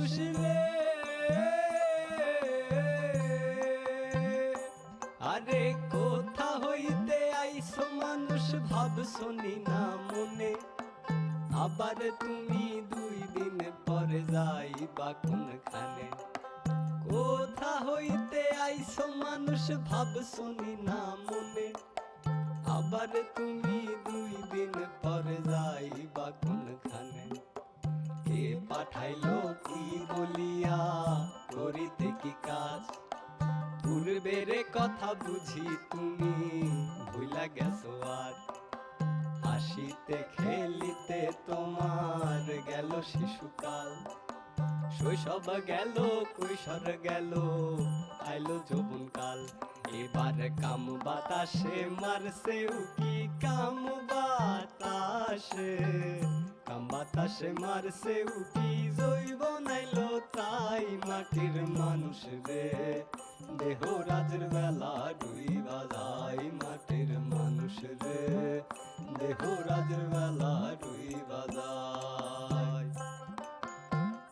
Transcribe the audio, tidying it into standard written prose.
মানুষ রে, আরে কোথা হইতে আইছো মানুষ ভাবছনি না মনে, আবার তুমি 2 দিন পরে যাইবা কোনখানে। কোথা হইতে আইছো মানুষ ভাবছনি না মনে, আবার তুমি 2 দিন পরে যাইবা কোনখানে। কে পাঠাইলো কি বলিয়া করিতে কি কাজ, পূর্বের কথা বুঝি তুমি ভুলা গেছো আর। হাসিতে খেলিতে তোমার গেল শিশুকাল, শৈশব গেল কৈশোর গেল আইলো যৌবনকাল। এবার কাম বাতাসে মারছে উকি, কাম বাতাসে, কাম বাতাসে মারছে উকি, জৈবন আইলো তাই মাটির মানুষ রে, দেহ রাজের বেলা ডুইবা যায়।